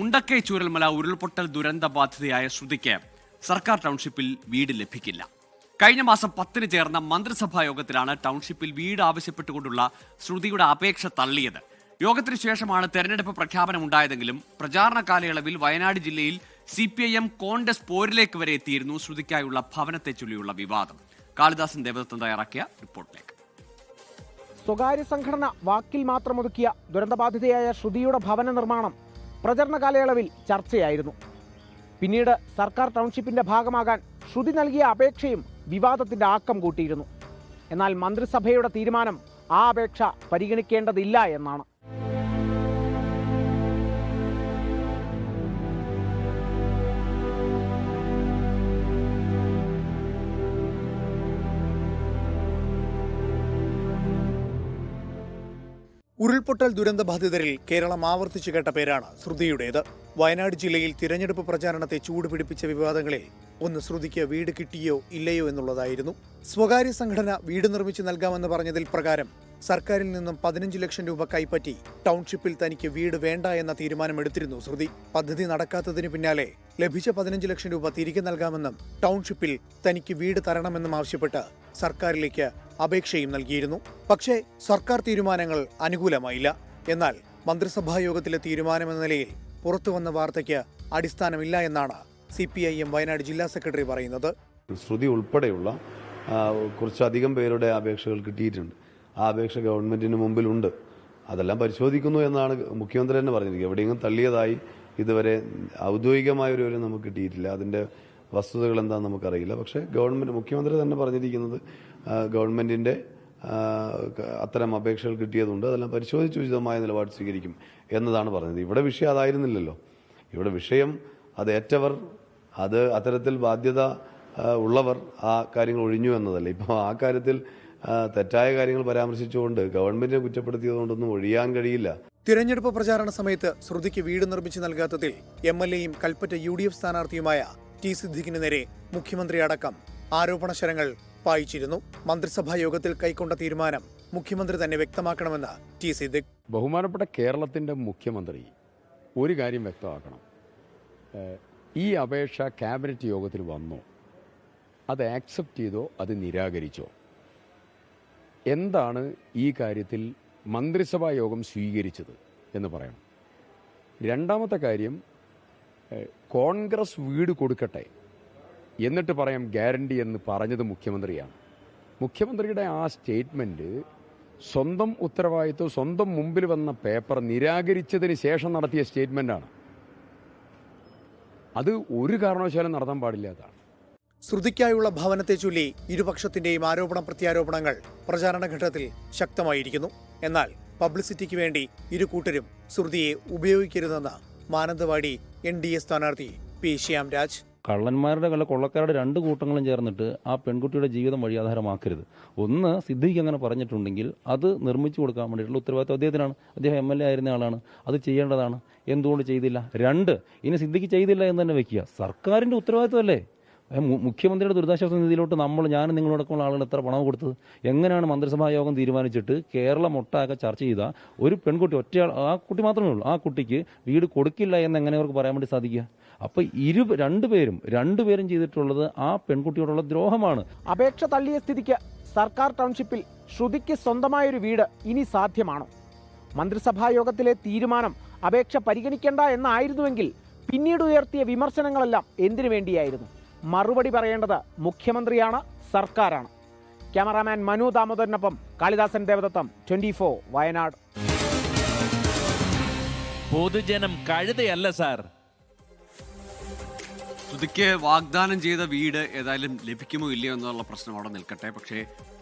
മുണ്ടക്കൈ ചൂരൽമല ഉരുൾപൊട്ടൽ ദുരന്ത ബാധിതയായ ശ്രുതിക്ക് സർക്കാർ ടൗൺഷിപ്പിൽ വീട് ലഭിക്കില്ല. കഴിഞ്ഞ മാസം 10-ന് ചേർന്ന മന്ത്രിസഭാ യോഗത്തിലാണ് ടൗൺഷിപ്പിൽ വീട് ആവശ്യപ്പെട്ടുകൊണ്ടുള്ള ശ്രുതിയുടെ അപേക്ഷ തള്ളിയത്. യോഗത്തിന് ശേഷമാണ് തെരഞ്ഞെടുപ്പ് പ്രഖ്യാപനം ഉണ്ടായതെങ്കിലും പ്രചാരണ കാലയളവിൽ വയനാട് ജില്ലയിൽ CPIM കോൺഗ്രസ് പോരിലേക്ക് വരെ എത്തിയിരുന്നു ശ്രുതിക്കായുള്ള ഭവനത്തെ ചൊല്ലിയുള്ള വിവാദം. കാളിദാസൻ ദേവദത്തൻ തയ്യാറാക്കിയ റിപ്പോർട്ടിലേക്ക്. സ്വകാര്യ സംഘടന വാക്കിൽ മാത്രം ഒതുക്കിയ ദുരന്തബാധിതയായ ശ്രുതിയുടെ ഭവന നിർമ്മാണം പ്രചരണ കാലയളവിൽ ചർച്ചയായിരുന്നു. പിന്നീട് സർക്കാർ ടൗൺഷിപ്പിന്റെ ഭാഗമാകാൻ ശ്രുതി നൽകിയ അപേക്ഷയും വിവാദത്തിന്റെ ആക്കം കൂട്ടിയിരുന്നു. എന്നാൽ മന്ത്രിസഭയുടെ തീരുമാനം ആ അപേക്ഷ പരിഗണിക്കേണ്ടതില്ല എന്നാണ്. ഉരുൾപൊട്ടൽ ദുരന്തബാധിതരിൽ കേരളം ആവർത്തിച്ചു കേട്ട പേരാണ് ശ്രുതിയുടേത്. വയനാട് ജില്ലയിൽ തിരഞ്ഞെടുപ്പ് പ്രചാരണത്തെ ചൂടുപിടിപ്പിച്ച വിവാദങ്ങളിൽ ഒന്ന് ശ്രുതിക്ക് വീട് കിട്ടിയോ ഇല്ലയോ എന്നുള്ളതായിരുന്നു. സ്വകാര്യ സംഘടന വീട് നിർമ്മിച്ചു നൽകാമെന്ന് പറഞ്ഞതിൽ പ്രകാരം സർക്കാരിൽ നിന്നും 15 ലക്ഷം രൂപ കൈപ്പറ്റി ടൗൺഷിപ്പിൽ തനിക്ക് വീട് വേണ്ട എന്ന തീരുമാനമെടുത്തിരുന്നു ശ്രുതി. പദ്ധതി നടക്കാത്തതിന് പിന്നാലെ ലഭിച്ച 15 ലക്ഷം രൂപ തിരികെ നൽകാമെന്നും ടൗൺഷിപ്പിൽ തനിക്ക് വീട് തരണമെന്നും ആവശ്യപ്പെട്ട് സർക്കാരിലേക്ക് അപേക്ഷയും നൽകിയിരുന്നു. പക്ഷേ സർക്കാർ തീരുമാനങ്ങൾ അനുകൂലമായില്ല. എന്നാൽ മന്ത്രിസഭാ യോഗത്തിലെ തീരുമാനമെന്ന നിലയിൽ പുറത്തുവന്ന വാർത്തയ്ക്ക് അടിസ്ഥാനമില്ല എന്നാണ് CPIM വയനാട് ജില്ലാ സെക്രട്ടറി പറയുന്നത്. ശ്രുതി ഉൾപ്പെടെയുള്ള കുറച്ചധികം പേരുടെ അപേക്ഷകൾ കിട്ടിയിട്ടുണ്ട്. ആ അപേക്ഷ ഗവൺമെന്റിന് മുമ്പിലുണ്ട്. അതെല്ലാം പരിശോധിക്കുന്നു എന്നാണ് മുഖ്യമന്ത്രി തന്നെ പറഞ്ഞിരിക്കുന്നത്. എവിടെയെങ്കിലും തള്ളിയതായി ഇതുവരെ ഔദ്യോഗികമായ ഒരു വിവരം നമുക്ക് കിട്ടിയിട്ടില്ല. അതിന്റെ വസ്തുതകൾ എന്താണെന്ന് നമുക്കറിയില്ല. പക്ഷേ മുഖ്യമന്ത്രി തന്നെ പറഞ്ഞിരിക്കുന്നത് ഗവൺമെന്റിന്റെ അത്തരം അപേക്ഷകൾ കിട്ടിയതുണ്ട്. അതെല്ലാം പരിശോധിച്ച് ഉചിതമായ നിലപാട് സ്വീകരിക്കും എന്നതാണ് പറഞ്ഞത്. ഇവിടെ വിഷയം അതായിരുന്നില്ലല്ലോ. ഇവിടെ വിഷയം അത് ഏറ്റവർ, അത് അത്തരത്തിൽ ബാധ്യത ഉള്ളവർ ആ കാര്യങ്ങൾ ഒഴിഞ്ഞു എന്നതല്ലേ. ഇപ്പോൾ ആ കാര്യത്തിൽ തെറ്റായ കാര്യങ്ങൾ പരാമർശിച്ചുകൊണ്ട് ഗവൺമെന്റിനെ കുറ്റപ്പെടുത്തിയതുകൊണ്ടൊന്നും ഒഴിയാൻ കഴിയില്ല. തിരഞ്ഞെടുപ്പ് പ്രചാരണ സമയത്ത് ശ്രുതിക്ക് വീട് നിർമ്മിച്ചു നൽകാത്തതിൽ MLAയും കൽപ്പറ്റ UDF സ്ഥാനാർത്ഥിയുമായ T സിദ്ദിഖിന് നേരെ മുഖ്യമന്ത്രി അടക്കം ആരോപണ ശരങ്ങൾ പായിച്ചിരുന്നു. മന്ത്രിസഭാ യോഗത്തിൽ കൈക്കൊണ്ട തീരുമാനം മുഖ്യമന്ത്രി തന്നെ വ്യക്തമാക്കണമെന്ന് T സിദ്ദിഖ്. ബഹുമാനപ്പെട്ട കേരളത്തിന്റെ മുഖ്യമന്ത്രി ഒരു കാര്യം വ്യക്തമാക്കണം. ഈ അപേക്ഷ ക്യാബിനറ്റ് യോഗത്തിൽ വന്നോ, അത് ആക്സെപ്റ്റ് ചെയ്തോ, അത് നിരാകരിച്ചോ, എന്താണ് ഈ കാര്യത്തിൽ മന്ത്രിസഭാ യോഗം സ്വീകരിച്ചത് എന്ന് പറയണം. രണ്ടാമത്തെ കാര്യം, കോൺഗ്രസ് വീട് കൊടുക്കട്ടെ എന്നിട്ട് പറയാം ഗ്യാരണ്ടി എന്ന് പറഞ്ഞത് മുഖ്യമന്ത്രിയാണ്. മുഖ്യമന്ത്രിയുടെ ആ സ്റ്റേറ്റ്മെൻറ്റ് സ്വന്തം ഉത്തരവാദിത്വം, സ്വന്തം മുമ്പിൽ വന്ന പേപ്പർ നിരാകരിച്ചതിന് ശേഷം നടത്തിയ സ്റ്റേറ്റ്മെൻറ്റാണ്. അത് ഒരു കാരണവശാലും നടത്താൻ പാടില്ലാത്തതാണ്. ശ്രുതിക്കായുള്ള ഭവനത്തെ ചൊല്ലി ഇരുപക്ഷത്തിന്റെയും ആരോപണ പ്രത്യാരോപണങ്ങൾ പ്രചാരണ ഘട്ടത്തിൽ ശക്തമായിരിക്കുന്നു. എന്നാൽ പബ്ലിസിറ്റിക്ക് വേണ്ടി ഇരു കൂട്ടരും ശ്രുതിയെ ഉപയോഗിക്കരുതെന്ന് മാനന്തവാടി NDA സ്ഥാനാർത്ഥി P ശ്യാംരാജ്. കള്ളന്മാരുടെ കൊള്ളക്കാരുടെ രണ്ട് കൂട്ടങ്ങളും ചേർന്നിട്ട് ആ പെൺകുട്ടിയുടെ ജീവിതം വഴിയാധാരമാക്കരുത്. ഒന്ന്, സിദ്ദിഖ് അങ്ങനെ പറഞ്ഞിട്ടുണ്ടെങ്കിൽ അത് നിർമ്മിച്ചു കൊടുക്കാൻ വേണ്ടിയിട്ടുള്ള ഉത്തരവാദിത്വം അദ്ദേഹത്തിനാണ്. അദ്ദേഹം MLA ആയിരുന്ന ആളാണ്, അത് ചെയ്യേണ്ടതാണ്. എന്തുകൊണ്ട് ചെയ്തില്ല? രണ്ട്, ഇനി സിദ്ദിഖ് ചെയ്തില്ല എന്ന് തന്നെ വെക്കുക. സർക്കാരിൻ്റെ ഉത്തരവാദിത്വമല്ലേ? മുഖ്യമന്ത്രിയുടെ ദുരിതാശ്വാസ നിധിയിലോട്ട് ഞാനും നിങ്ങളോടൊക്കെയുള്ള ആളുകൾ എത്ര പണം കൊടുത്തത്? എങ്ങനെയാണ് മന്ത്രിസഭാ യോഗം തീരുമാനിച്ചിട്ട് കേരളം ഒട്ടാകെ ചർച്ച ചെയ്ത ഒരു പെൺകുട്ടി, ഒറ്റയാൾ, ആ കുട്ടി മാത്രമേ ഉള്ളൂ, ആ കുട്ടിക്ക് വീട് കൊടുക്കില്ല എന്ന് എങ്ങനെ അവർക്ക് പറയാൻ വേണ്ടി സാധിക്കുക? അപ്പോൾ രണ്ടുപേരും ചെയ്തിട്ടുള്ളത് ആ പെൺകുട്ടിയോടുള്ള ദ്രോഹമാണ്. അപേക്ഷ തള്ളിയ സ്ഥിതിക്ക് സർക്കാർ ടൗൺഷിപ്പിൽ ശ്രുതിക്ക് സ്വന്തമായൊരു വീട് ഇനി സാധ്യമാണോ? മന്ത്രിസഭാ യോഗത്തിലെ തീരുമാനം അപേക്ഷ പരിഗണിക്കേണ്ട എന്നായിരുന്നുവെങ്കിൽ പിന്നീട് ഉയർത്തിയ വിമർശനങ്ങളെല്ലാം എന്തിനു വേണ്ടിയായിരുന്നു? മറുപടി പറയേണ്ടത് മുഖ്യമന്ത്രിയാണ്, സർക്കാരാണ്. ക്യാമറാമാൻ മനു ദാമോദരനൊപ്പം കാളിദാസൻ ദേവദത്തം, 24 വയനാട്. പൊതുജനം കഴുതയല്ല സാർ. ശ്രുതിക്ക് വാഗ്ദാനം ചെയ്ത വീട് ഏതായാലും ലഭിക്കുമോ ഇല്ലയോ എന്നുള്ള പ്രശ്നം അവിടെ നിൽക്കട്ടെ. പക്ഷേ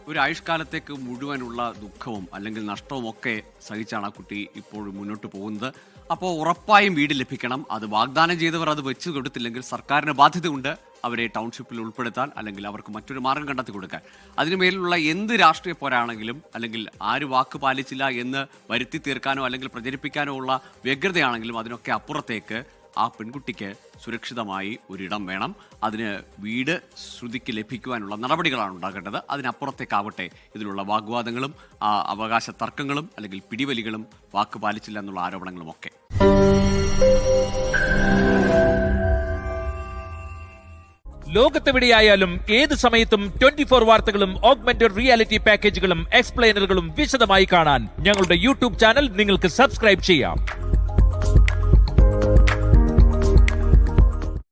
ഒരു ആയുഷ്കാലത്തേക്ക് മുഴുവനുള്ള ദുഃഖവും അല്ലെങ്കിൽ നഷ്ടവും ഒക്കെ സഹിച്ചാണ് ആ കുട്ടി ഇപ്പോഴും മുന്നോട്ട് പോകുന്നത്. അപ്പോൾ ഉറപ്പായും വീട് ലഭിക്കണം. അത് വാഗ്ദാനം ചെയ്തവർ അത് വെച്ച് കൊടുത്തില്ലെങ്കിൽ സർക്കാരിന് ബാധ്യതയുണ്ട് അവരെ ടൗൺഷിപ്പിൽ ഉൾപ്പെടുത്താൻ, അല്ലെങ്കിൽ അവർക്ക് മറ്റൊരു മാർഗം കണ്ടെത്തി കൊടുക്കാൻ. അതിനുമേലുള്ള എന്ത് രാഷ്ട്രീയ പോരാണെങ്കിലും, അല്ലെങ്കിൽ ആര് വാക്ക് പാലിച്ചില്ല എന്ന് വരുത്തി തീർക്കാനോ അല്ലെങ്കിൽ പ്രചരിപ്പിക്കാനോ ഉള്ള വ്യഗ്രതയാണെങ്കിലും അതിനൊക്കെ അപ്പുറത്തേക്ക് ആ പെൺകുട്ടിക്ക് സുരക്ഷിതമായി ഒരിടം വേണം. അതിന് വീട് ശ്രുതിക്ക് ലഭിക്കുവാനുള്ള നടപടികളാണ് ഉണ്ടാകേണ്ടത്. അതിനപ്പുറത്തേക്കാവട്ടെ ഇതിലുള്ള വാഗ്വാദങ്ങളും അവകാശ തർക്കങ്ങളും അല്ലെങ്കിൽ പിടിവലികളും വാക്ക് പാലിച്ചില്ല എന്നുള്ള ആരോപണങ്ങളുമൊക്കെ. ലോകത്തെവിടെയായാലും ഏത് സമയത്തും 24 വാർത്തകളും ഓഗ്മെന്റഡ് റിയാലിറ്റി പാക്കേജുകളും എക്സ്പ്ലെയിനറുകളും വിശദമായി കാണാൻ ഞങ്ങളുടെ യൂട്യൂബ് ചാനൽ നിങ്ങൾക്ക് സബ്സ്ക്രൈബ് ചെയ്യാം.